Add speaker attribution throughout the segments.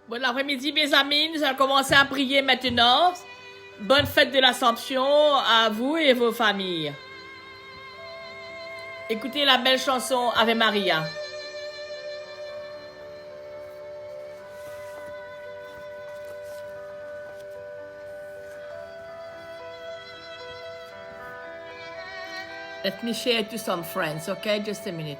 Speaker 1: Bon après-midi, mes amis. Nous allons commencer à prier maintenant. Bonne fête de l'Assomption à vous et vos familles. Écoutez la belle chanson Ave Maria. Let me share it to some friends, okay? Just a minute.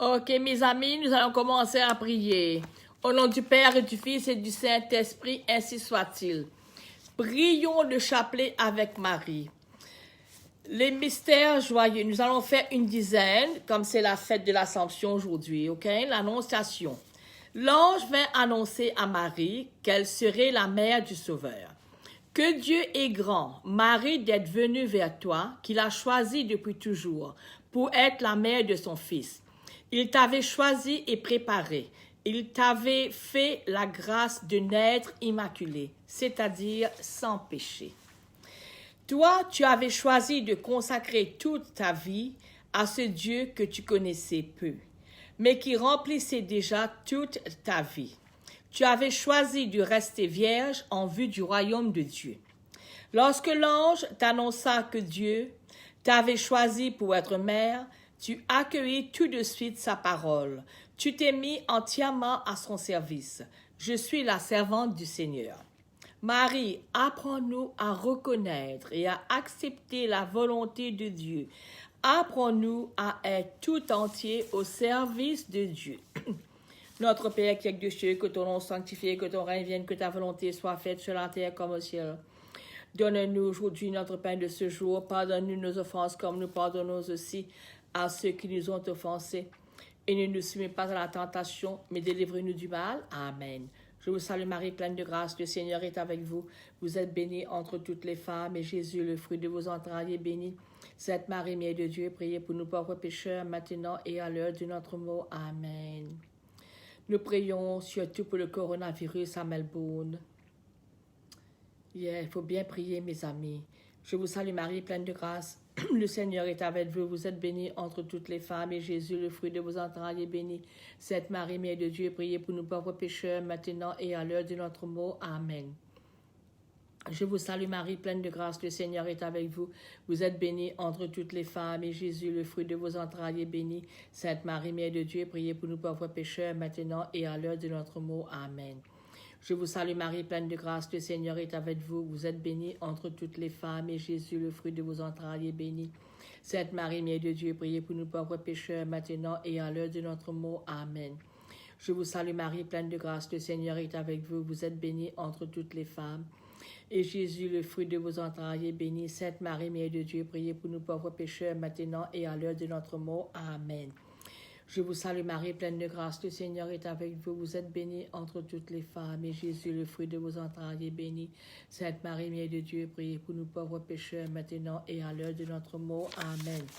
Speaker 1: Ok, mes amis, nous allons commencer à prier. Au nom du Père et du Fils et du Saint-Esprit, ainsi soit-il. Prions le chapelet avec Marie. Les mystères joyeux, nous allons faire une dizaine, comme c'est la fête de l'Assomption aujourd'hui, ok? L'Annonciation. L'ange vint annoncer à Marie qu'elle serait la mère du Sauveur. Que Dieu est grand, Marie, d'être venue vers toi, qu'il a choisi depuis toujours, pour être la mère de son Fils. Il t'avait choisi et préparé. Il t'avait fait la grâce de naître immaculé, c'est-à-dire sans péché. Toi, tu avais choisi de consacrer toute ta vie à ce Dieu que tu connaissais peu, mais qui remplissait déjà toute ta vie. Tu avais choisi de rester vierge en vue du royaume de Dieu. Lorsque l'ange t'annonça que Dieu t'avait choisi pour être mère, tu accueillis tout de suite sa parole. Tu t'es mis entièrement à son service. Je suis la servante du Seigneur. Marie, apprends-nous à reconnaître et à accepter la volonté de Dieu. Apprends-nous à être tout entier au service de Dieu. Notre Père qui es des cieux, que ton nom soit sanctifié, que ton règne vienne, que ta volonté soit faite sur la terre comme au ciel. Donne-nous aujourd'hui notre pain de ce jour. Pardonne-nous nos offenses comme nous pardonnons aussi à ceux qui nous ont offensés. Et ne nous soumets pas à la tentation, mais délivre-nous du mal. Amen. Je vous salue Marie, pleine de grâce, le Seigneur est avec vous. Vous êtes bénie entre toutes les femmes, et Jésus, le fruit de vos entrailles, est béni. Sainte Marie, Mère de Dieu, priez pour nous pauvres pécheurs, maintenant et à l'heure de notre mort. Amen. Nous prions surtout pour le coronavirus à Melbourne. Il faut bien prier, mes amis. Je vous salue Marie, pleine de grâce. Le Seigneur est avec vous. Vous êtes bénie entre toutes les femmes, et Jésus, le fruit de vos entrailles, est béni. Sainte Marie, Mère de Dieu, priez pour nous pauvres pécheurs, maintenant et à l'heure de notre mort. Amen. Je vous salue Marie, pleine de grâce, le Seigneur est avec vous. Vous êtes bénie entre toutes les femmes, et Jésus, le fruit de vos entrailles, est béni. Sainte Marie, Mère de Dieu, priez pour nous pauvres pécheurs, maintenant et à l'heure de notre mort. Amen. Je vous salue Marie, pleine de grâce, le Seigneur est avec vous. Vous êtes bénie entre toutes les femmes, et Jésus, le fruit de vos entrailles, est béni. Sainte Marie, Mère de Dieu, priez pour nous pauvres pécheurs, maintenant et à l'heure de notre mort. Amen. Je vous salue Marie, pleine de grâce, le Seigneur est avec vous. Vous êtes bénie entre toutes les femmes, et Jésus, le fruit de vos entrailles, est béni. Sainte Marie, Mère de Dieu, priez pour nous pauvres pécheurs, maintenant et à l'heure de notre mort. Amen. Je vous salue Marie, pleine de grâce, le Seigneur est avec vous. Vous êtes bénie entre toutes les femmes, et Jésus, le fruit de vos entrailles, est béni. Sainte Marie, Mère de Dieu, priez pour nous pauvres pécheurs, maintenant et à l'heure de notre mort. Amen.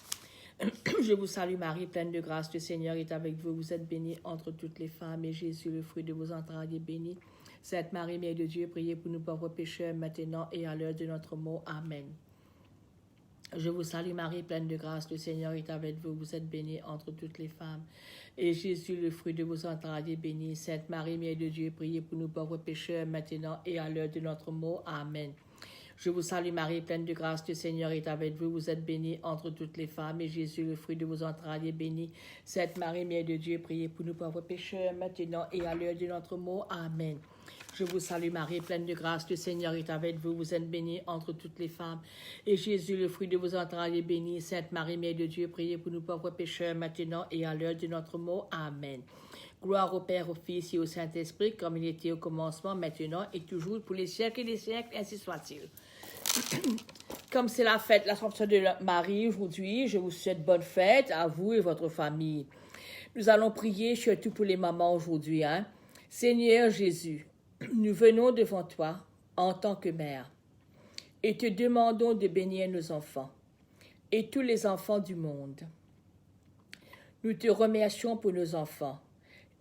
Speaker 1: Je vous salue Marie, pleine de grâce, le Seigneur est avec vous. Vous êtes bénie entre toutes les femmes, et Jésus, le fruit de vos entrailles, est béni. Sainte Marie, Mère de Dieu, priez pour nous pauvres pécheurs, maintenant et à l'heure de notre mort. Amen. Je vous salue Marie, pleine de grâce, le Seigneur est avec vous. Vous êtes bénie entre toutes les femmes, et Jésus, le fruit de vos entrailles, est béni. Sainte Marie, Mère de Dieu, priez pour nous pauvres pécheurs, maintenant et à l'heure de notre mort. Amen. Je vous salue Marie, pleine de grâce, le Seigneur est avec vous. Vous êtes bénie entre toutes les femmes, et Jésus, le fruit de vos entrailles, est béni. Sainte Marie, Mère de Dieu, priez pour nous pauvres pécheurs, maintenant et à l'heure de notre mort. Amen. Je vous salue Marie, pleine de grâce, le Seigneur est avec vous. Vous êtes bénie entre toutes les femmes, et Jésus, le fruit de vos entrailles, est béni. Sainte Marie, Mère de Dieu, priez pour nous pauvres pécheurs, maintenant et à l'heure de notre mort. Amen. Gloire au Père, au Fils et au Saint-Esprit, comme il était au commencement, maintenant et toujours, pour les siècles des siècles, ainsi soit-il. Comme c'est la fête, l'Assomption de Marie aujourd'hui, je vous souhaite bonne fête à vous et votre famille. Nous allons prier surtout pour les mamans aujourd'hui. Seigneur Jésus, nous venons devant toi en tant que mère et te demandons de bénir nos enfants et tous les enfants du monde. Nous te remercions pour nos enfants.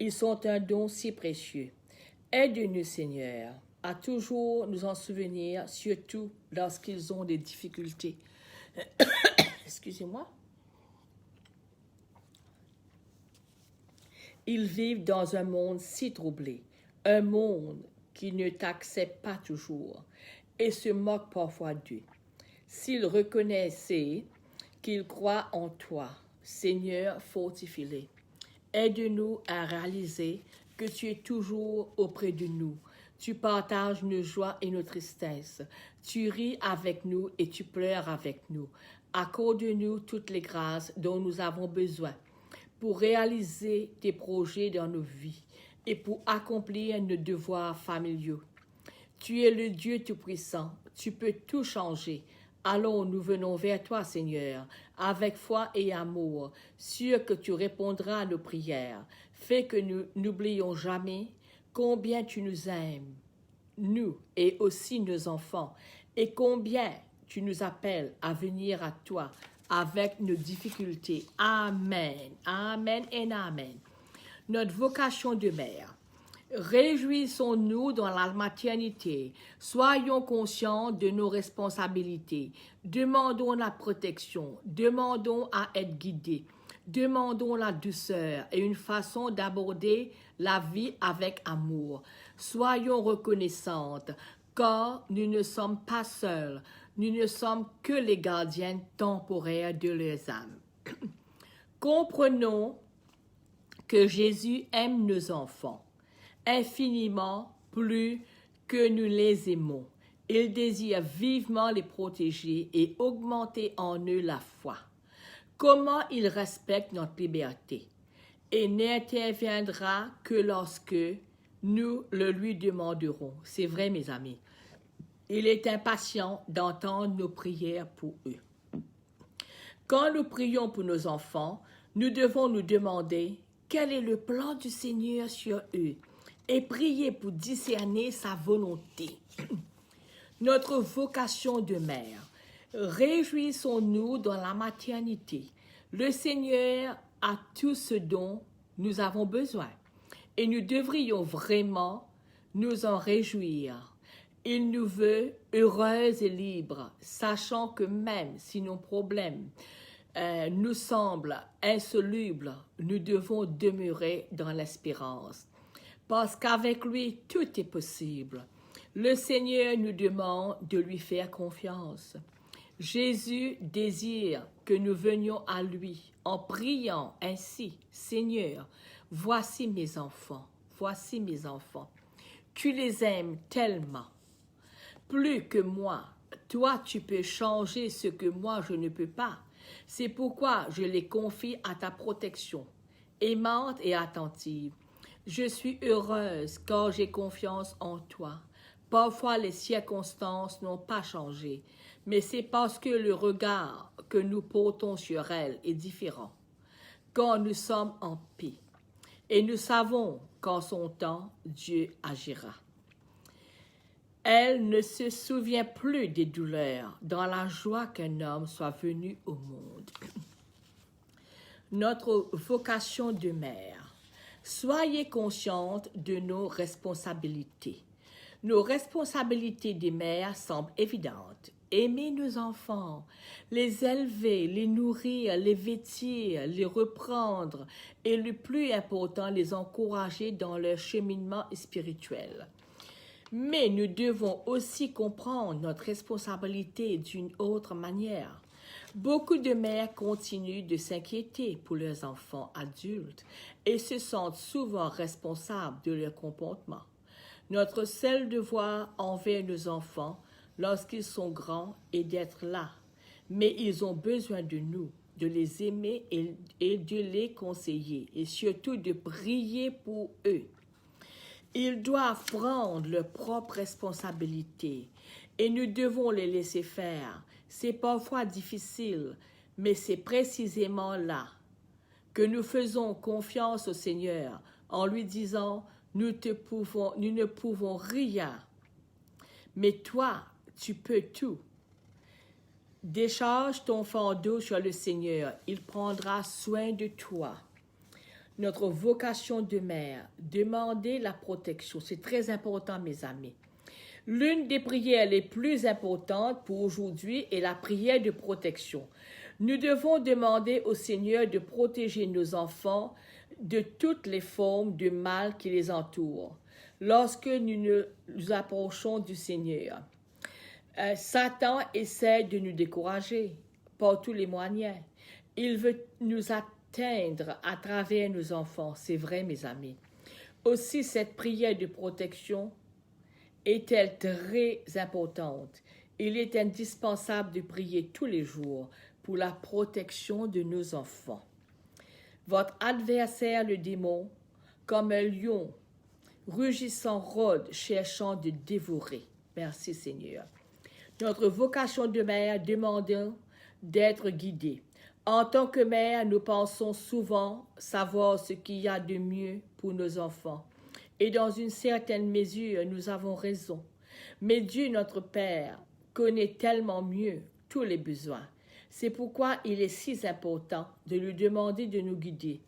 Speaker 1: Ils sont un don si précieux. Aide-nous, Seigneur, à toujours nous en souvenir, surtout lorsqu'ils ont des difficultés. Excusez-moi. Ils vivent dans un monde si troublé, un monde qui ne t'accepte pas toujours et se moque parfois d'eux. S'ils reconnaissaient qu'ils croient en toi, Seigneur, fortifie-les. Aide-nous à réaliser que tu es toujours auprès de nous. Tu partages nos joies et nos tristesses. Tu ris avec nous et tu pleures avec nous. Accorde-nous toutes les grâces dont nous avons besoin pour réaliser tes projets dans nos vies et pour accomplir nos devoirs familiaux. Tu es le Dieu Tout-Puissant. Tu peux tout changer. Allons, nous venons vers toi, Seigneur, avec foi et amour, sûr que tu répondras à nos prières. Fais que nous n'oublions jamais combien tu nous aimes, nous et aussi nos enfants, et combien tu nous appelles à venir à toi avec nos difficultés. Amen, amen et amen. Notre vocation de mère. Réjouissons-nous dans la maternité. Soyons conscients de nos responsabilités. Demandons la protection. Demandons à être guidés. Demandons la douceur et une façon d'aborder la vie avec amour. Soyons reconnaissantes, car nous ne sommes pas seuls. Nous ne sommes que les gardiens temporaires de leurs âmes. Comprenons que Jésus aime nos enfants infiniment plus que nous les aimons. Il désire vivement les protéger et augmenter en eux la foi. Comment il respecte notre liberté. et n'interviendra que lorsque nous le lui demanderons. C'est vrai, mes amis. Il est impatient d'entendre nos prières pour eux. Quand nous prions pour nos enfants, nous devons nous demander quel est le plan du Seigneur sur eux et prier pour discerner sa volonté. Notre vocation de mère. Réjouissons-nous dans la maternité. Le Seigneur a tout ce dont nous avons besoin et nous devrions vraiment nous en réjouir. Il nous veut heureuses et libres, sachant que même si nos problèmes nous semblent insolubles, nous devons demeurer dans l'espérance. Parce qu'avec lui, tout est possible. Le Seigneur nous demande de lui faire confiance. Jésus désire que nous venions à lui en priant ainsi. Seigneur, voici mes enfants, voici mes enfants. Tu les aimes tellement. Plus que moi, toi tu peux changer ce que moi je ne peux pas. C'est pourquoi je les confie à ta protection, aimante et attentive. Je suis heureuse car j'ai confiance en toi. Parfois les circonstances n'ont pas changé, mais c'est parce que le regard que nous portons sur elles est différent. Quand nous sommes en paix, et nous savons qu'en son temps, Dieu agira. Elle ne se souvient plus des douleurs dans la joie qu'un homme soit venu au monde. Notre vocation de mère. Soyez consciente de nos responsabilités. Nos responsabilités des mères semblent évidentes. Aimer nos enfants, les élever, les nourrir, les vêtir, les reprendre et le plus important, les encourager dans leur cheminement spirituel. Mais nous devons aussi comprendre notre responsabilité d'une autre manière. Beaucoup de mères continuent de s'inquiéter pour leurs enfants adultes et se sentent souvent responsables de leur comportement. Notre seul devoir envers nos enfants lorsqu'ils sont grands est d'être là. Mais ils ont besoin de nous, de les aimer et de les conseiller et surtout de prier pour eux. Ils doivent prendre leurs propres responsabilités et nous devons les laisser faire. C'est parfois difficile, mais c'est précisément là que nous faisons confiance au Seigneur en lui disant « Nous ne pouvons rien, mais toi, tu peux tout. » Décharge ton fardeau sur le Seigneur, il prendra soin de toi. Notre vocation de mère, demander la protection, c'est très important, mes amis. L'une des prières les plus importantes pour aujourd'hui est la prière de protection. Nous devons demander au Seigneur de protéger nos enfants de toutes les formes de mal qui les entourent. Lorsque nous nous approchons du Seigneur, Satan essaie de nous décourager par tous les moyens. Il veut nous atteindre à travers nos enfants, c'est vrai, mes amis. Aussi, cette prière de protection est-elle très importante. Il est indispensable de prier tous les jours pour la protection de nos enfants. Votre adversaire, le démon, comme un lion, rugissant rôde, cherchant de dévorer. Merci Seigneur. Notre vocation de mère demande d'être guidée. En tant que mère, nous pensons souvent savoir ce qu'il y a de mieux pour nos enfants. Et dans une certaine mesure, nous avons raison. Mais Dieu, notre Père, connaît tellement mieux tous les besoins. C'est pourquoi il est si important de lui demander de nous guider.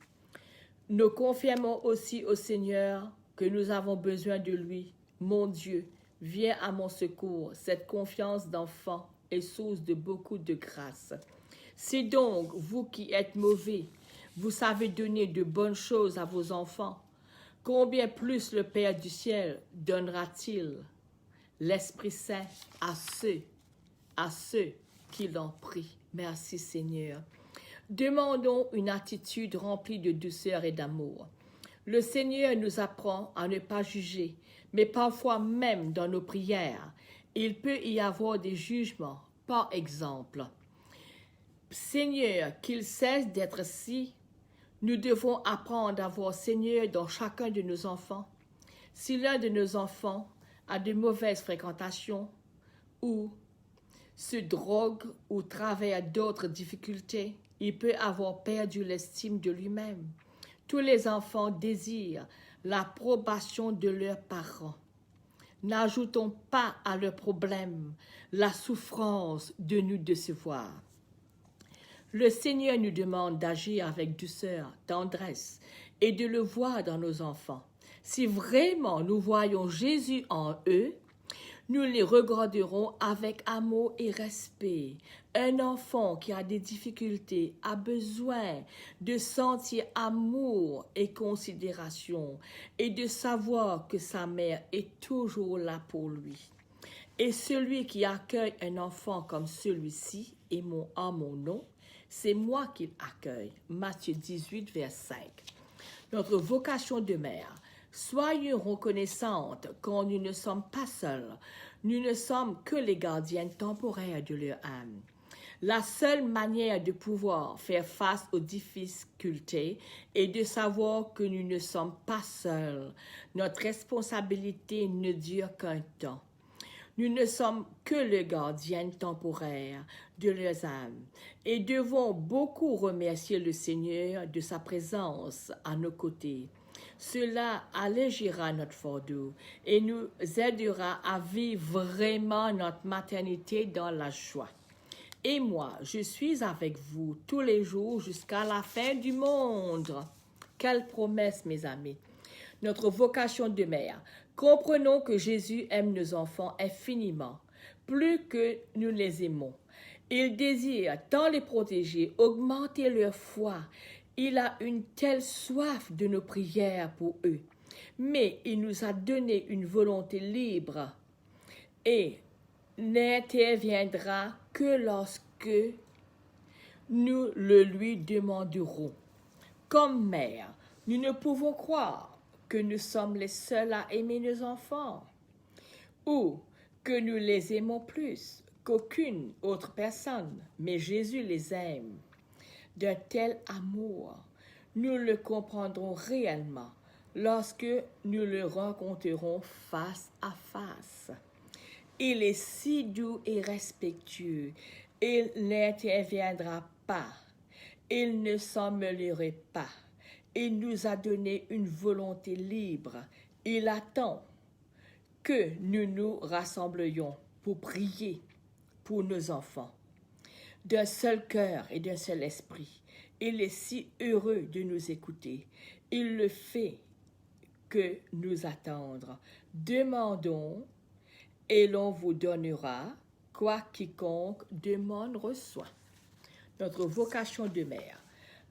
Speaker 1: Nous confirmons aussi au Seigneur que nous avons besoin de lui. Mon Dieu, viens à mon secours. Cette confiance d'enfant est source de beaucoup de grâce. Si donc, vous qui êtes mauvais, vous savez donner de bonnes choses à vos enfants, combien plus le Père du ciel donnera-t-il l'Esprit Saint à ceux qui l'ont pris. Merci Seigneur. Demandons une attitude remplie de douceur et d'amour. Le Seigneur nous apprend à ne pas juger, mais parfois même dans nos prières, il peut y avoir des jugements. Par exemple, Seigneur, qu'il cesse d'être si, Nous devons apprendre à voir Seigneur dans chacun de nos enfants. Si l'un de nos enfants a de mauvaises fréquentations ou se drogue ou travaille à d'autres difficultés, il peut avoir perdu l'estime de lui-même. Tous les enfants désirent l'approbation de leurs parents. N'ajoutons pas à leurs problèmes la souffrance de nous décevoir. Le Seigneur nous demande d'agir avec douceur, tendresse et de le voir dans nos enfants. Si vraiment nous voyons Jésus en eux, nous les regarderons avec amour et respect. Un enfant qui a des difficultés a besoin de sentir amour et considération et de savoir que sa mère est toujours là pour lui. Et celui qui accueille un enfant comme celui-ci en mon nom, c'est moi qu'il accueille. Matthieu 18, verset 5. Notre vocation de mère. Soyons reconnaissantes quand nous ne sommes pas seuls. Nous ne sommes que les gardiennes temporaires de leur âme. La seule manière de pouvoir faire face aux difficultés est de savoir que nous ne sommes pas seuls. Notre responsabilité ne dure qu'un temps. Nous ne sommes que les gardiennes temporaires de leurs âmes et devons beaucoup remercier le Seigneur de sa présence à nos côtés. Cela allégira notre fardeau et nous aidera à vivre vraiment notre maternité dans la joie. Et moi, je suis avec vous tous les jours jusqu'à la fin du monde. Quelle promesse, mes amis! Notre vocation de mère. Comprenons que Jésus aime nos enfants infiniment, plus que nous les aimons. Il désire tant les protéger, augmenter leur foi. Il a une telle soif de nos prières pour eux. Mais il nous a donné une volonté libre et n'interviendra que lorsque nous le lui demanderons. Comme mère, nous ne pouvons croire que nous sommes les seuls à aimer nos enfants ou que nous les aimons plus qu'aucune autre personne, mais Jésus les aime. D'un tel amour, nous le comprendrons réellement lorsque nous le rencontrerons face à face. Il est si doux et respectueux, il n'interviendra pas, il ne s'en mêlerait pas. Il nous a donné une volonté libre. Il attend que nous nous rassemblions pour prier pour nos enfants. D'un seul cœur et d'un seul esprit. Il est si heureux de nous écouter. Il le fait que nous attendre. Demandons et l'on vous donnera. Quoi quiconque demande reçoit. Notre vocation de mère.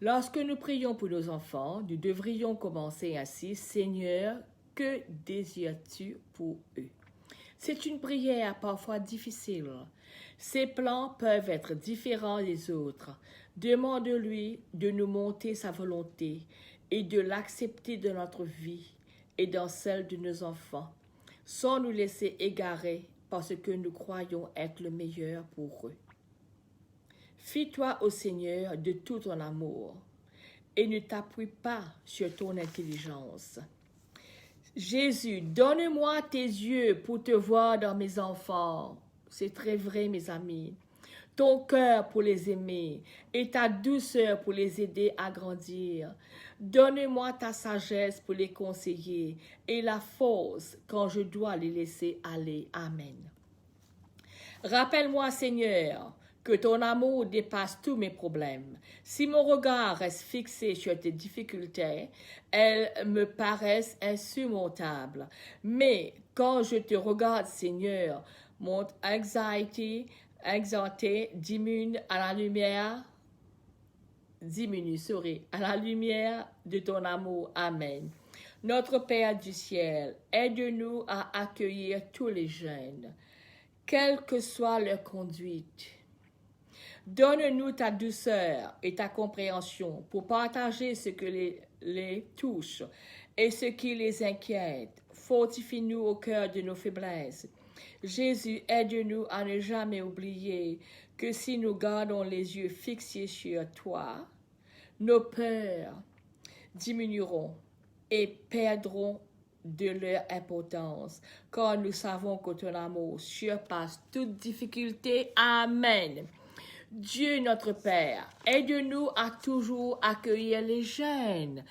Speaker 1: Lorsque nous prions pour nos enfants, nous devrions commencer ainsi. Seigneur, que désires-tu pour eux? C'est une prière parfois difficile. Ses plans peuvent être différents des autres. Demande-lui de nous montrer sa volonté et de l'accepter dans notre vie et dans celle de nos enfants, sans nous laisser égarer parce que nous croyons être le meilleur pour eux. Fie-toi au Seigneur de tout ton amour et ne t'appuie pas sur ton intelligence. Jésus, donne-moi tes yeux pour te voir dans mes enfants. C'est très vrai, mes amis. Ton cœur pour les aimer et ta douceur pour les aider à grandir. Donne-moi ta sagesse pour les conseiller et la force quand je dois les laisser aller. Amen. Rappelle-moi, Seigneur, que ton amour dépasse tous mes problèmes. Si mon regard reste fixé sur tes difficultés, elles me paraissent insurmontables. Mais quand je te regarde, Seigneur, mon anxiété diminue à la lumière de ton amour. Amen. Notre Père du ciel, aide-nous à accueillir tous les jeunes, quelle que soit leur conduite. Donne-nous ta douceur et ta compréhension pour partager ce que les touche et ce qui les inquiète. Fortifie-nous au cœur de nos faiblesses. Jésus, aide-nous à ne jamais oublier que si nous gardons les yeux fixés sur toi, nos peurs diminueront et perdront de leur importance, car nous savons que ton amour surpasse toute difficulté. Amen. Dieu notre Père, aide-nous à toujours accueillir les jeunes,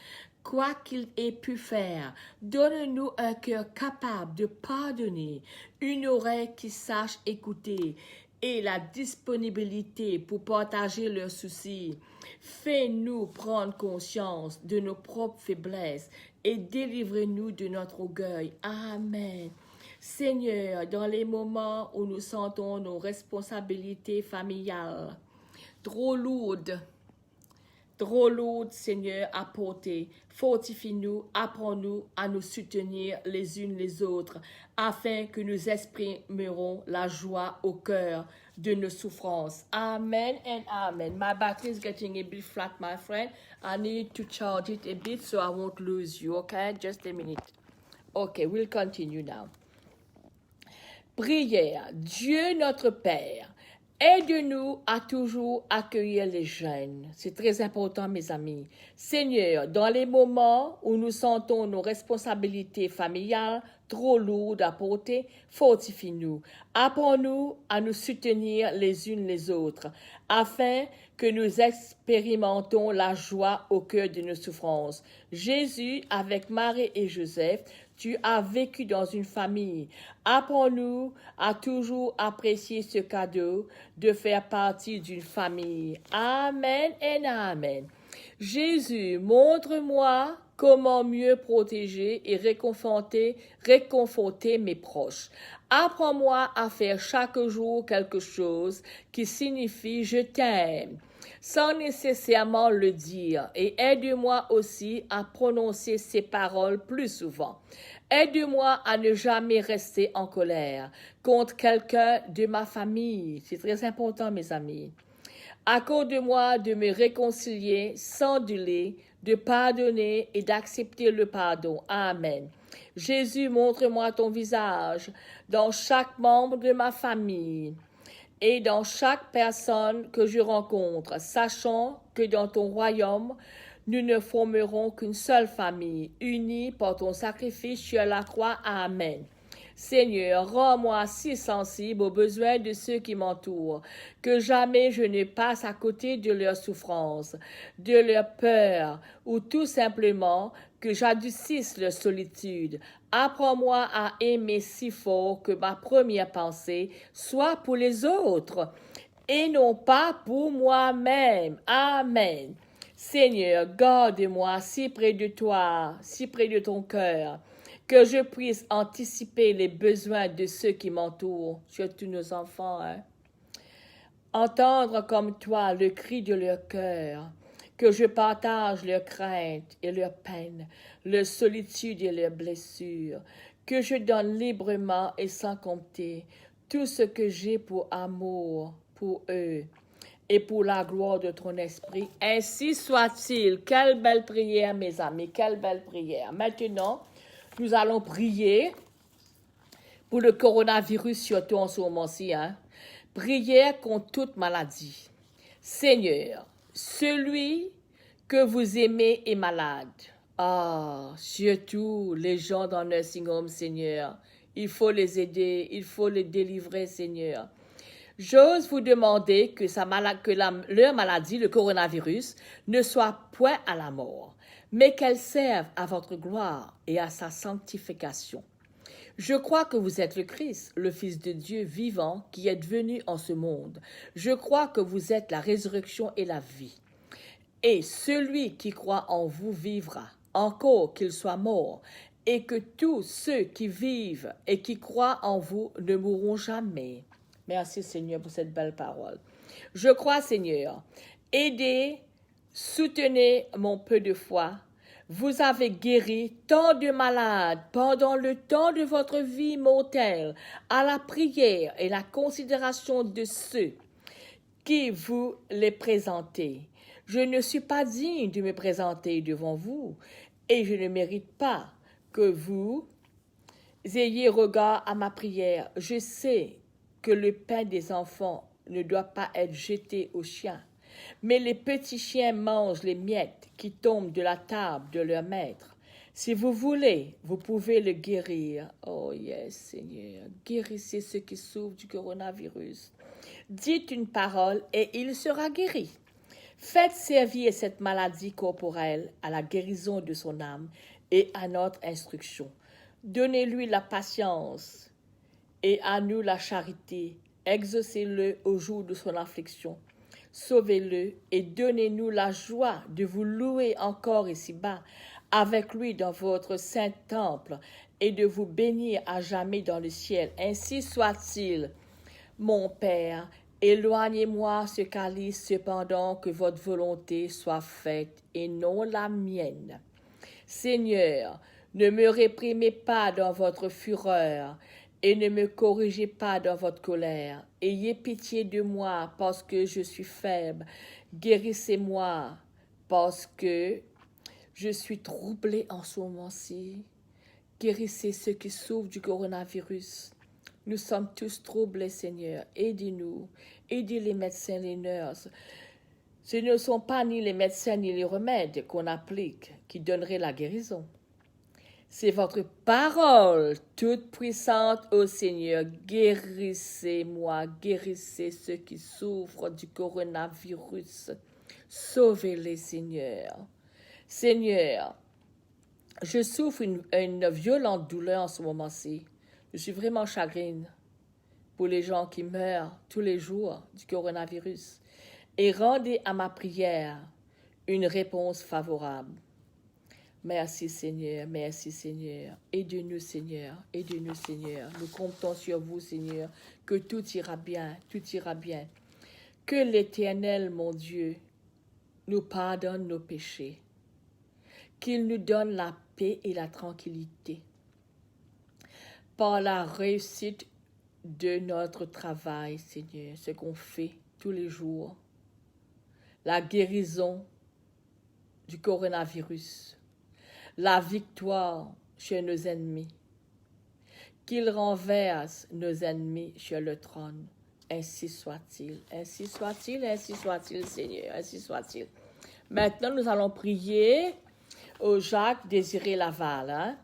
Speaker 1: quoi qu'ils aient pu faire. Donne-nous un cœur capable de pardonner, une oreille qui sache écouter et la disponibilité pour partager leurs soucis. Fais-nous prendre conscience de nos propres faiblesses et délivre-nous de notre orgueil. Amen. Seigneur, dans les moments où nous sentons nos responsabilités familiales trop lourdes, Seigneur, à porter, fortifie-nous, apprends-nous à nous soutenir les unes les autres, afin que nous exprimerons la joie au cœur de nos souffrances. Amen and amen. My battery is getting a bit flat, my friend. I need to charge it a bit so I won't lose you, okay? Just a minute. Okay, we'll continue now. Prière. Dieu notre Père, aide-nous à toujours accueillir les jeunes. C'est très important, mes amis. Seigneur, dans les moments où nous sentons nos responsabilités familiales trop lourdes à porter, fortifie-nous. Apprends-nous à nous soutenir les unes les autres, afin que nous expérimentons la joie au cœur de nos souffrances. Jésus, avec Marie et Joseph, tu as vécu dans une famille. Apprends-nous à toujours apprécier ce cadeau de faire partie d'une famille. Amen et amen. Jésus, montre-moi comment mieux protéger et réconforter mes proches. Apprends-moi à faire chaque jour quelque chose qui signifie « je t'aime » sans nécessairement le dire, et aide-moi aussi à prononcer ces paroles plus souvent. Aide-moi à ne jamais rester en colère contre quelqu'un de ma famille. C'est très important, mes amis. Accorde-moi de me réconcilier sans délai, de pardonner et d'accepter le pardon. Amen. Jésus, montre-moi ton visage dans chaque membre de ma famille et dans chaque personne que je rencontre, sachant que dans ton royaume, nous ne formerons qu'une seule famille, unie par ton sacrifice sur la croix. Amen. Seigneur, rends-moi si sensible aux besoins de ceux qui m'entourent, que jamais je ne passe à côté de leurs souffrances, de leurs peurs, ou tout simplement que j'adoucisse leur solitude. Apprends-moi à aimer si fort que ma première pensée soit pour les autres, et non pas pour moi-même. Amen. Seigneur, garde-moi si près de toi, si près de ton cœur, que je puisse anticiper les besoins de ceux qui m'entourent, surtout nos enfants. Entendre comme toi le cri de leur cœur, que je partage leurs craintes et leurs peines, leur solitude et leurs blessures, que je donne librement et sans compter tout ce que j'ai pour amour pour eux et pour la gloire de ton esprit. Ainsi soit-il. Quelle belle prière, mes amis, quelle belle prière. Maintenant, nous allons prier pour le coronavirus, surtout en ce moment-ci. Prière contre toute maladie. Seigneur, celui que vous aimez est malade. Surtout les gens dans le nursing home, Seigneur. Il faut les aider, il faut les délivrer, Seigneur. J'ose vous demander que leur maladie, le coronavirus, ne soit point à la mort, mais qu'elle serve à votre gloire et à sa sanctification. Je crois que vous êtes le Christ, le Fils de Dieu vivant qui est venu en ce monde. Je crois que vous êtes la résurrection et la vie. Et celui qui croit en vous vivra, encore qu'il soit mort, et que tous ceux qui vivent et qui croient en vous ne mourront jamais. Merci Seigneur pour cette belle parole. Je crois Seigneur, aidez, soutenez mon peu de foi. Vous avez guéri tant de malades pendant le temps de votre vie mortelle à la prière et la considération de ceux qui vous les présentez. Je ne suis pas digne de me présenter devant vous et je ne mérite pas que vous ayez regard à ma prière. Je sais que le pain des enfants ne doit pas être jeté aux chiens. mais les petits chiens mangent les miettes qui tombent de la table de leur maître. Si vous voulez, vous pouvez le guérir. Oh yes, Seigneur, guérissez ceux qui souffrent du coronavirus. Dites une parole et il sera guéri. Faites servir cette maladie corporelle à la guérison de son âme et à notre instruction. Donnez-lui la patience et à nous la charité. Exaucez-le au jour de son affliction. Sauvez-le et donnez-nous la joie de vous louer encore ici-bas avec lui dans votre saint temple et de vous bénir à jamais dans le ciel. Ainsi soit-il, mon Père. Éloignez-moi ce calice, cependant que votre volonté soit faite et non la mienne. Seigneur, ne me réprimez pas dans votre fureur et ne me corrigez pas dans votre colère. Ayez pitié de moi parce que je suis faible. Guérissez-moi parce que je suis troublée en ce moment-ci. Guérissez ceux qui souffrent du coronavirus. Nous sommes tous troublés, Seigneur. Aidez-nous. Aidez les médecins, les nurses. Ce ne sont pas ni les médecins ni les remèdes qu'on applique qui donneraient la guérison. C'est votre parole toute puissante, ô Seigneur. Guérissez-moi, guérissez ceux qui souffrent du coronavirus. Sauvez-les, Seigneur. Seigneur, je souffre une violente douleur en ce moment-ci. Je suis vraiment chagrine pour les gens qui meurent tous les jours du coronavirus. Et rendez à ma prière une réponse favorable. Merci Seigneur, merci Seigneur. Aide-nous Seigneur, aide-nous Seigneur. Nous comptons sur vous Seigneur, que tout ira bien, tout ira bien. Que l'Éternel, mon Dieu, nous pardonne nos péchés. Qu'il nous donne la paix et la tranquillité. Par la réussite de notre travail, Seigneur, ce qu'on fait tous les jours, la guérison du coronavirus, la victoire chez nos ennemis, qu'il renverse nos ennemis sur le trône. Ainsi soit-il, ainsi soit-il, ainsi soit-il, Seigneur, ainsi soit-il. Maintenant, nous allons prier au Jacques Désiré Laval.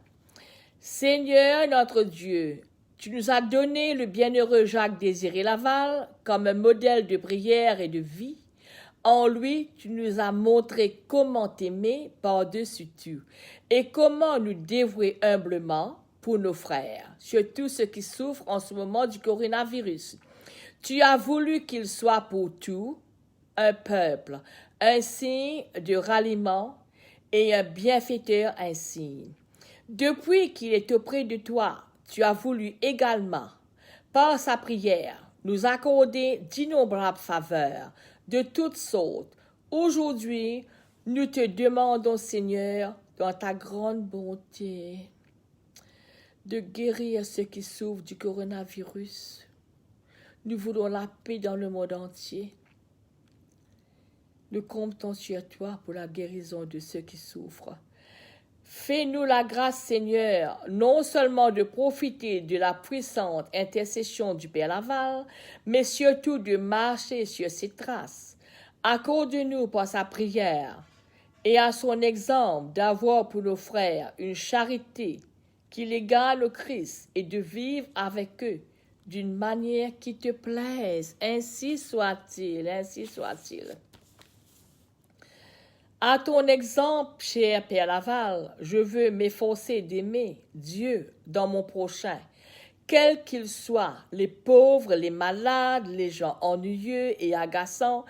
Speaker 1: Seigneur notre Dieu, tu nous as donné le bienheureux Jacques Désiré Laval comme un modèle de prière et de vie. En lui, tu nous as montré comment t'aimer par-dessus tout et comment nous dévouer humblement pour nos frères, surtout ceux qui souffrent en ce moment du coronavirus. Tu as voulu qu'il soit pour tout un peuple, un signe de ralliement et un bienfaiteur insigne. Depuis qu'il est auprès de toi, tu as voulu également, par sa prière, nous accorder d'innombrables faveurs de toutes sortes. Aujourd'hui, nous te demandons, Seigneur, dans ta grande bonté, de guérir ceux qui souffrent du coronavirus. Nous voulons la paix dans le monde entier. Nous comptons sur toi pour la guérison de ceux qui souffrent. Fais-nous la grâce, Seigneur, non seulement de profiter de la puissante intercession du Père Laval, mais surtout de marcher sur ses traces. Accorde-nous par sa prière et à son exemple d'avoir pour nos frères une charité qui l'égale au Christ et de vivre avec eux d'une manière qui te plaise. Ainsi soit-il, ainsi soit-il. À ton exemple, cher Père Laval, je veux m'efforcer d'aimer Dieu dans mon prochain, quels qu'ils soient, les pauvres, les malades, les gens ennuyeux et agaçants,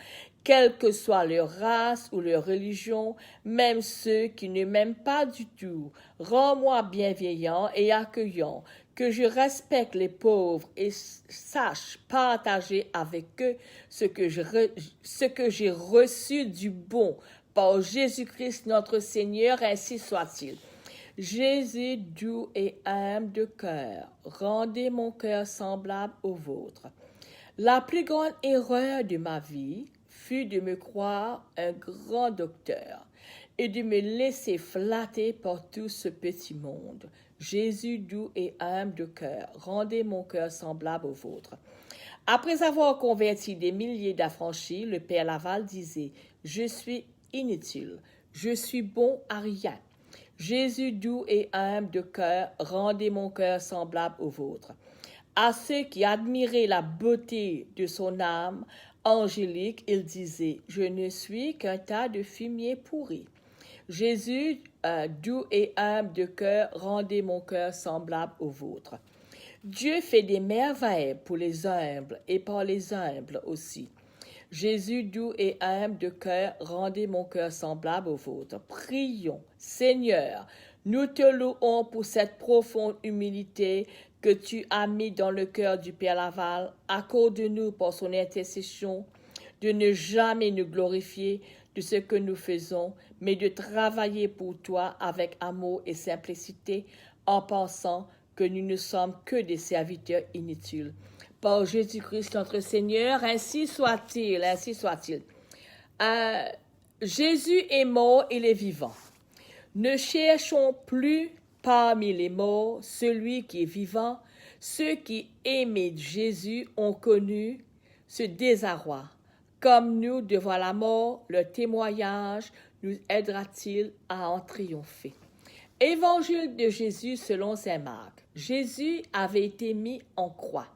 Speaker 1: quelle que soit leur race ou leur religion, même ceux qui ne m'aiment pas du tout. Rends-moi bienveillant et accueillant, que je respecte les pauvres et sache partager avec eux ce que j'ai reçu du bon, par Jésus-Christ notre Seigneur, ainsi soit-il. Jésus doux et humble de cœur, rendez mon cœur semblable au vôtre. La plus grande erreur de ma vie fut de me croire un grand docteur et de me laisser flatter par tout ce petit monde. Jésus doux et humble de cœur, rendez mon cœur semblable au vôtre. Après avoir converti des milliers d'affranchis, le père Laval disait « Je suis inutile, je suis bon à rien. Jésus doux et humble de cœur, rendez mon cœur semblable au vôtre. » À ceux qui admiraient la beauté de son âme angélique, il disait « Je ne suis qu'un tas de fumier pourri. » Jésus, doux et humble de cœur, rendez mon cœur semblable au vôtre. Dieu fait des merveilles pour les humbles et par les humbles aussi. Jésus, doux et humble de cœur, rendez mon cœur semblable au vôtre. Prions, Seigneur, nous te louons pour cette profonde humilité que tu as mis dans le cœur du Père Laval. Accorde-nous par son intercession de ne jamais nous glorifier de ce que nous faisons, mais de travailler pour toi avec amour et simplicité en pensant que nous ne sommes que des serviteurs inutiles. Par Jésus-Christ notre Seigneur, ainsi soit-il, ainsi soit-il. Jésus est mort, il est vivant. Ne cherchons plus parmi les morts celui qui est vivant. Ceux qui aimaient Jésus ont connu ce désarroi. Comme nous devant la mort, le témoignage nous aidera-t-il à en triompher. Évangile de Jésus selon saint Marc. Jésus avait été mis en croix.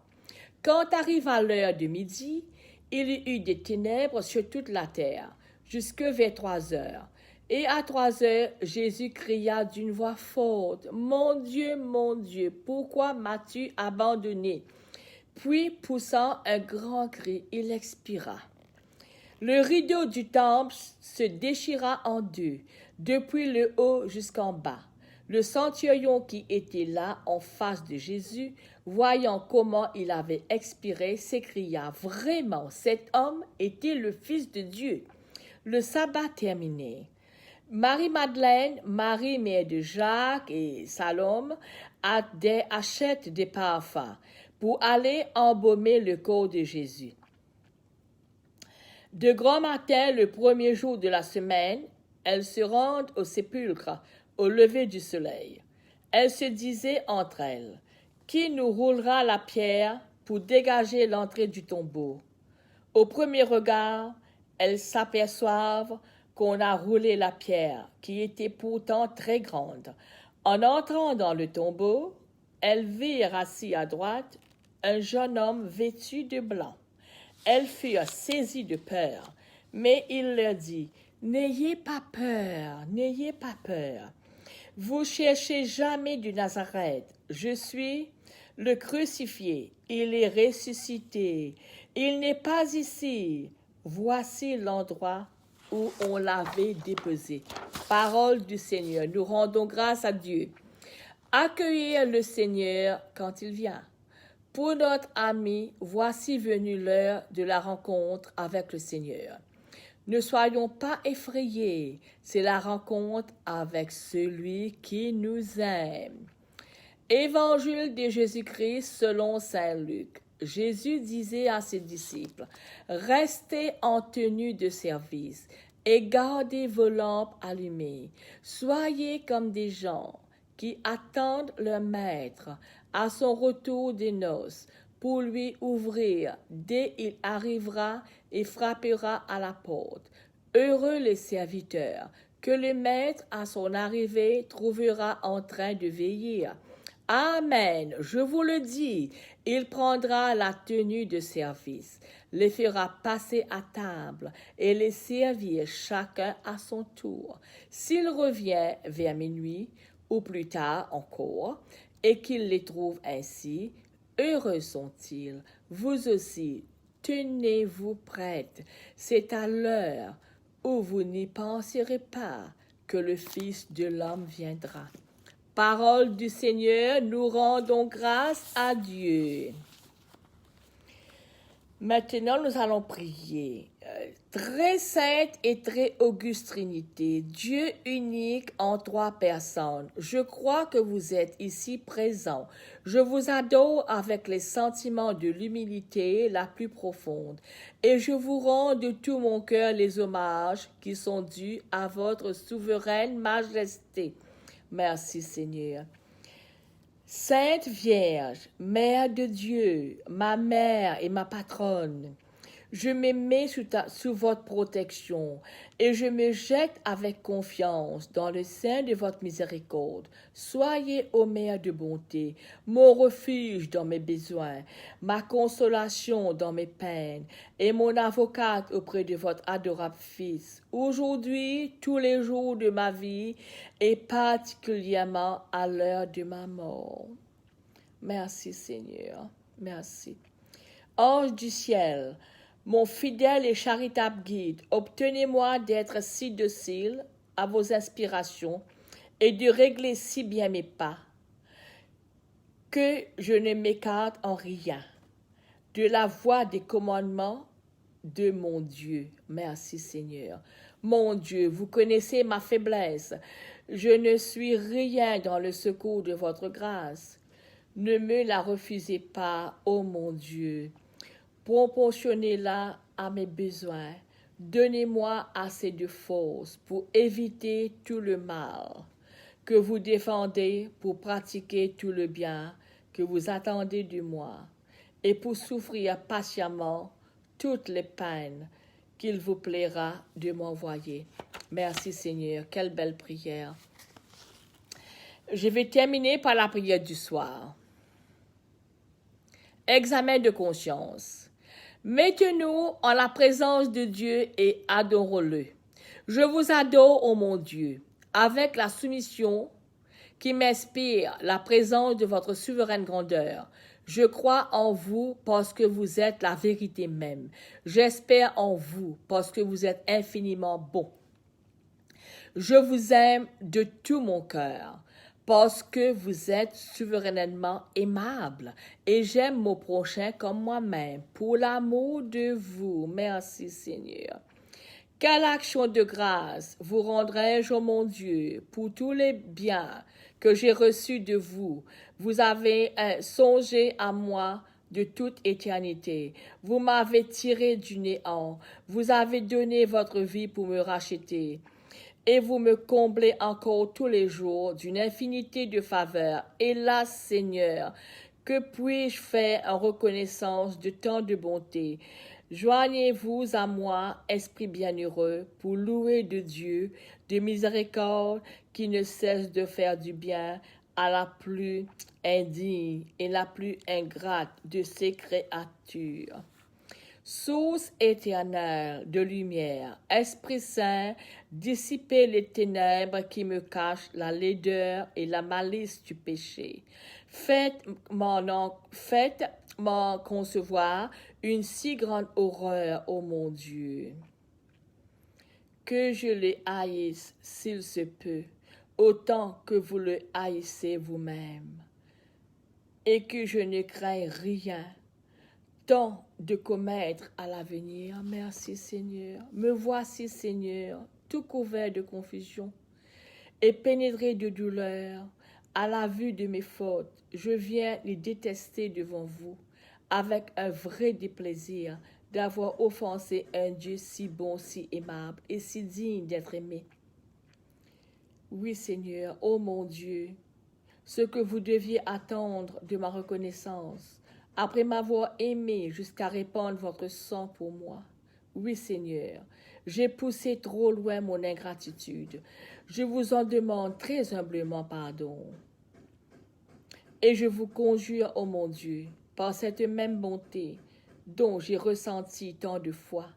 Speaker 1: Quand arriva l'heure de midi, il y eut des ténèbres sur toute la terre, jusque vers 3 heures. Et à 3 heures, Jésus cria d'une voix forte, « Mon Dieu, pourquoi m'as-tu abandonné ?» Puis, poussant un grand cri, il expira. Le rideau du temple se déchira en deux, depuis le haut jusqu'en bas. Le centurion qui était là en face de Jésus, voyant comment il avait expiré, s'écria « Vraiment, cet homme était le Fils de Dieu !» Le sabbat terminé. Marie-Madeleine, Marie mère de Jacques et Salome, achètent des parfums pour aller embaumer le corps de Jésus. De grand matin, le premier jour de la semaine, elles se rendent au sépulcre au lever du soleil. Elles se disaient entre elles, « Qui nous roulera la pierre pour dégager l'entrée du tombeau ?» Au premier regard, elles s'aperçoivent qu'on a roulé la pierre, qui était pourtant très grande. En entrant dans le tombeau, elles virent assis à droite un jeune homme vêtu de blanc. Elles furent saisies de peur, mais il leur dit, « N'ayez pas peur, n'ayez pas peur. Vous cherchez jamais du Nazareth. Je suis le crucifié. Il est ressuscité. Il n'est pas ici. Voici l'endroit où on l'avait déposé. » Parole du Seigneur. Nous rendons grâce à Dieu. Accueillir le Seigneur quand il vient. Pour notre ami, voici venue l'heure de la rencontre avec le Seigneur. Ne soyons pas effrayés, c'est la rencontre avec celui qui nous aime. Évangile de Jésus-Christ selon saint Luc. Jésus disait à ses disciples, « Restez en tenue de service et gardez vos lampes allumées. Soyez comme des gens qui attendent leur maître à son retour des noces pour lui ouvrir dès il arrivera et frappera à la porte. Heureux les serviteurs que le maître à son arrivée trouvera en train de veiller. Amen, je vous le dis, il prendra la tenue de service, les fera passer à table et les servir chacun à son tour. S'il revient vers minuit ou plus tard encore, et qu'il les trouve ainsi, heureux sont-ils. Vous aussi, tenez-vous prêtes. C'est à l'heure où vous n'y penserez pas que le Fils de l'homme viendra. Parole du Seigneur, nous rendons grâce à Dieu. Maintenant, nous allons prier. Très sainte et très auguste Trinité, Dieu unique en 3 personnes, je crois que vous êtes ici présents. Je vous adore avec les sentiments de l'humilité la plus profonde et je vous rends de tout mon cœur les hommages qui sont dus à votre souveraine majesté. Merci Seigneur. Sainte Vierge, Mère de Dieu, ma mère et ma patronne, je me mets sous votre protection et je me jette avec confiance dans le sein de votre miséricorde. Soyez, ô Mère de bonté, mon refuge dans mes besoins, ma consolation dans mes peines et mon avocate auprès de votre adorable Fils, aujourd'hui, tous les jours de ma vie et particulièrement à l'heure de ma mort. Merci Seigneur, merci. Ange du ciel, mon fidèle et charitable guide, obtenez-moi d'être si docile à vos inspirations et de régler si bien mes pas que je ne m'écarte en rien de la voie des commandements de mon Dieu. Merci Seigneur. Mon Dieu, vous connaissez ma faiblesse. Je ne suis rien dans le secours de votre grâce. Ne me la refusez pas, ô mon Dieu. Proportionnez-la à mes besoins. Donnez-moi assez de force pour éviter tout le mal que vous défendez, pour pratiquer tout le bien que vous attendez de moi et pour souffrir patiemment toutes les peines qu'il vous plaira de m'envoyer. Merci Seigneur, quelle belle prière. Je vais terminer par la prière du soir. Examen de conscience. Mettez-nous en la présence de Dieu et adorons-le. Je vous adore, ô mon Dieu, avec la soumission qui m'inspire la présence de votre souveraine grandeur. Je crois en vous parce que vous êtes la vérité même. J'espère en vous parce que vous êtes infiniment bon. Je vous aime de tout mon cœur parce que vous êtes souverainement aimable et j'aime mon prochain comme moi-même pour l'amour de vous. Merci Seigneur. Quelle action de grâce vous rendrai-je, ô mon Dieu, pour tous les biens que j'ai reçus de vous. Vous avez songé à moi de toute éternité. Vous m'avez tiré du néant. Vous avez donné votre vie pour me racheter. Et vous me comblez encore tous les jours d'une infinité de faveurs. Hélas, Seigneur, que puis-je faire en reconnaissance de tant de bonté? Joignez-vous à moi, esprit bienheureux, pour louer de Dieu, de miséricorde, qui ne cesse de faire du bien à la plus indigne et la plus ingrate de ses créatures. Source éternelle de lumière, Esprit Saint, dissipez les ténèbres qui me cachent la laideur et la malice du péché. Faites-m'en concevoir une si grande horreur, ô mon Dieu, que je le haïsse s'il se peut, autant que vous le haïssez vous-même, et que je ne crains rien tant de commettre à l'avenir. Merci Seigneur. Me voici Seigneur, tout couvert de confusion et pénétré de douleur à la vue de mes fautes. Je viens les détester devant vous avec un vrai déplaisir d'avoir offensé un Dieu si bon, si aimable et si digne d'être aimé. Oui Seigneur, ô mon Dieu, ce que vous deviez attendre de ma reconnaissance, après m'avoir aimé jusqu'à répandre votre sang pour moi. Oui, Seigneur, j'ai poussé trop loin mon ingratitude. Je vous en demande très humblement pardon. Et je vous conjure, ô mon Dieu, par cette même bonté dont j'ai ressenti tant de fois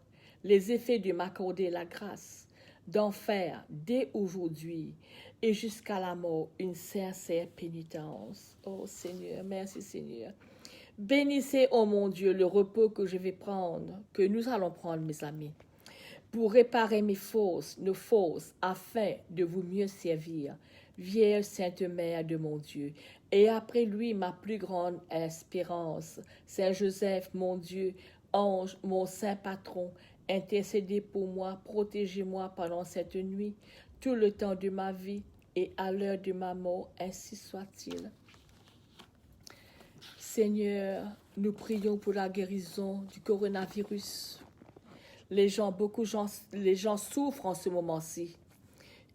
Speaker 1: les effets de m'accorder la grâce, d'en faire dès aujourd'hui et jusqu'à la mort une sincère pénitence. Oh Seigneur, merci Seigneur. Bénissez, ô mon Dieu, le repos que je vais prendre, que nous allons prendre, mes amis, pour réparer nos fausses, afin de vous mieux servir. Vierge Sainte Mère de mon Dieu, et après lui ma plus grande espérance, Saint Joseph, mon Dieu, ange, mon saint patron, intercédez pour moi, protégez-moi pendant cette nuit, tout le temps de ma vie et à l'heure de ma mort, ainsi soit-il. Seigneur, nous prions pour la guérison du coronavirus. Les gens souffrent en ce moment-ci.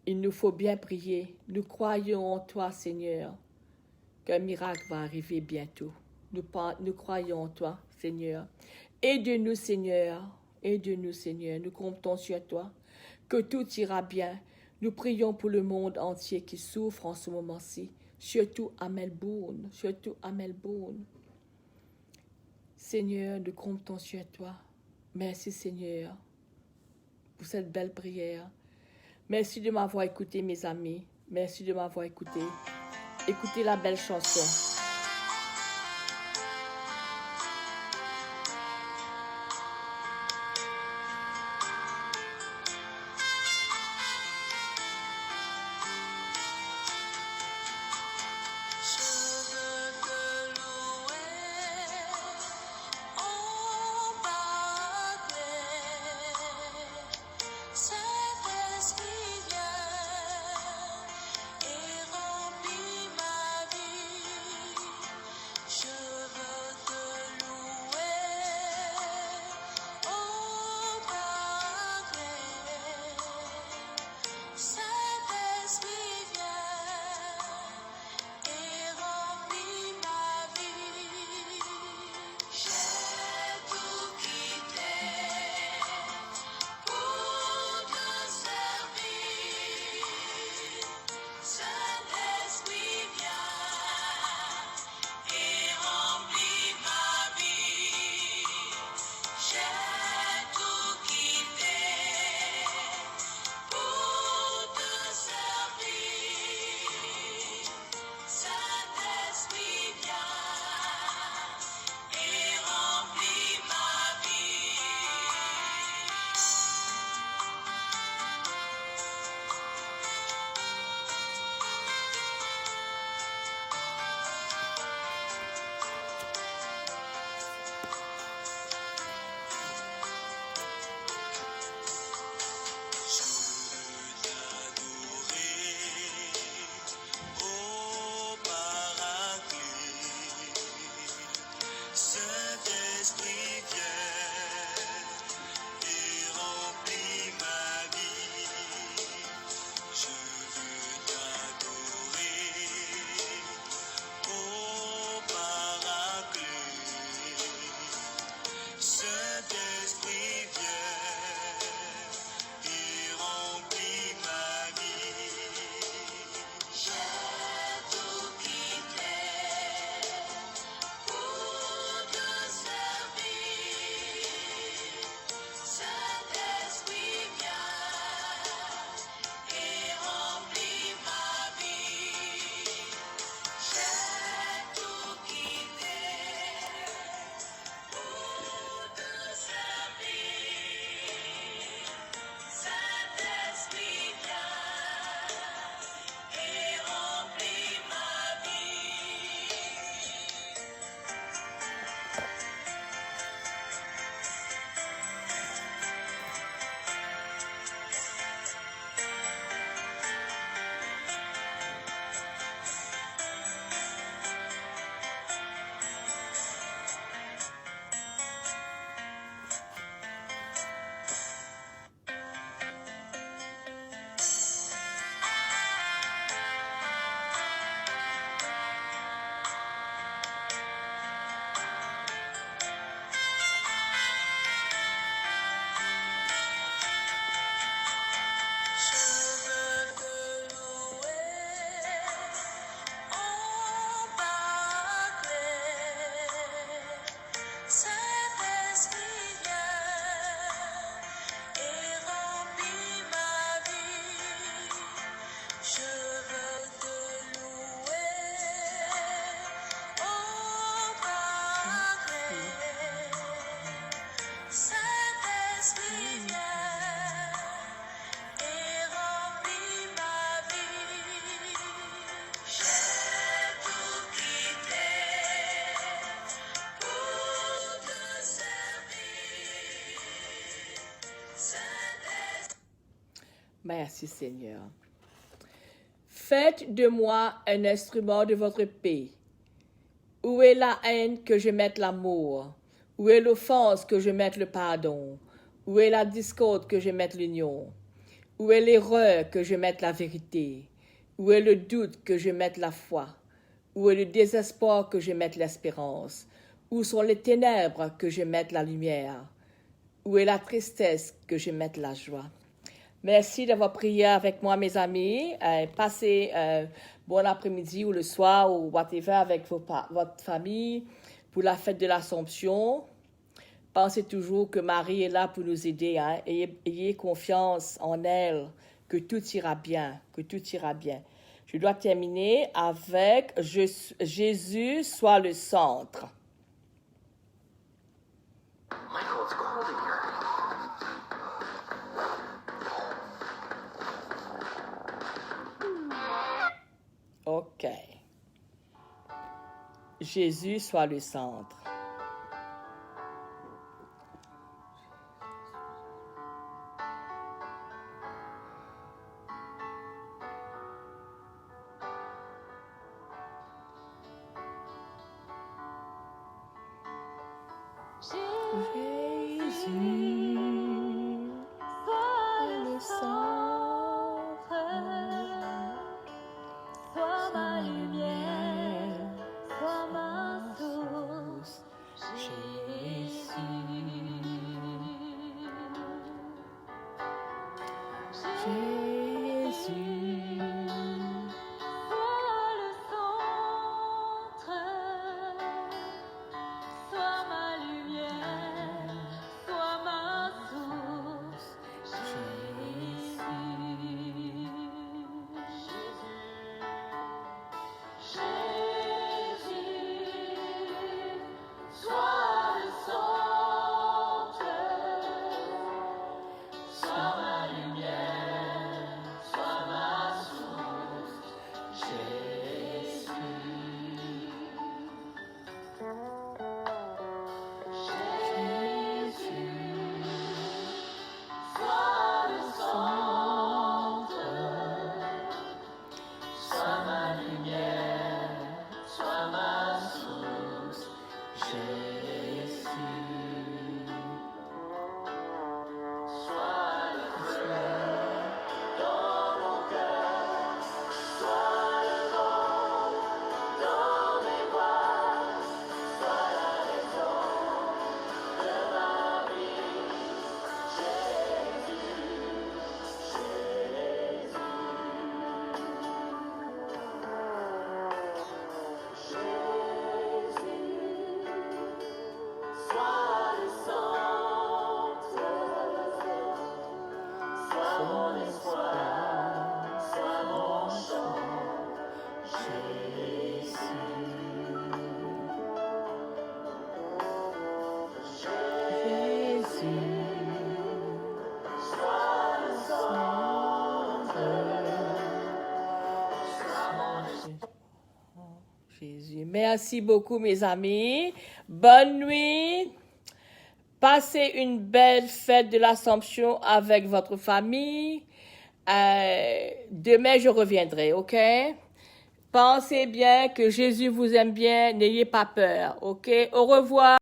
Speaker 1: Il nous faut bien prier. Nous croyons en toi, Seigneur, qu'un miracle va arriver bientôt. Nous croyons en toi, Seigneur. Aide-nous, Seigneur. Aide-nous, Seigneur. Nous comptons sur toi, que tout ira bien. Nous prions pour le monde entier qui souffre en ce moment-ci, surtout à Melbourne, Seigneur, nous comptons sur toi. Merci, Seigneur, pour cette belle prière. Merci de m'avoir écouté, mes amis. Merci de m'avoir écouté. Écoutez la belle chanson. Merci Seigneur. Faites de moi un instrument de votre paix. Où est la haine que je mette l'amour? Où est l'offense que je mette le pardon? Où est la discorde que je mette l'union? Où est l'erreur que je mette la vérité? Où est le doute que je mette la foi? Où est le désespoir que je mette l'espérance? Où sont les ténèbres que je mette la lumière? Où est la tristesse que je mette la joie? Merci d'avoir prié avec moi, mes amis. Passez bon après-midi ou le soir ou whatever avec votre famille pour la fête de l'Assomption. Pensez toujours que Marie est là pour nous aider. Hein? Ayez confiance en elle, que tout ira bien, que tout ira bien. Je dois terminer avec Jésus soit le centre.
Speaker 2: Michael, it's cold in here.
Speaker 1: OK. Jésus soit le centre. Jésus, sois le centre, sois ma lumière, sois ma source, Jésus. Jésus, sois le centre, sois ma lumière, sois ma source, Jésus. Jésus, sois le centre, sois ma lumière, sois ma source, Jésus. Sois le centre, sois ma lumière, sois ma source, Jésus. Sois le feu dans mon cœur, sois le vent dans mes voies, sois la raison de ma vie, Jésus, sois le centre, sois mon espoir, sois mon chant, Jésus. Sois le centre, sois mon Jésus. Merci beaucoup, mes amis. Bonne nuit. Passez une belle fête de l'Assomption avec votre famille. Demain, je reviendrai, OK? Pensez bien que Jésus vous aime bien. N'ayez pas peur, OK? Au revoir.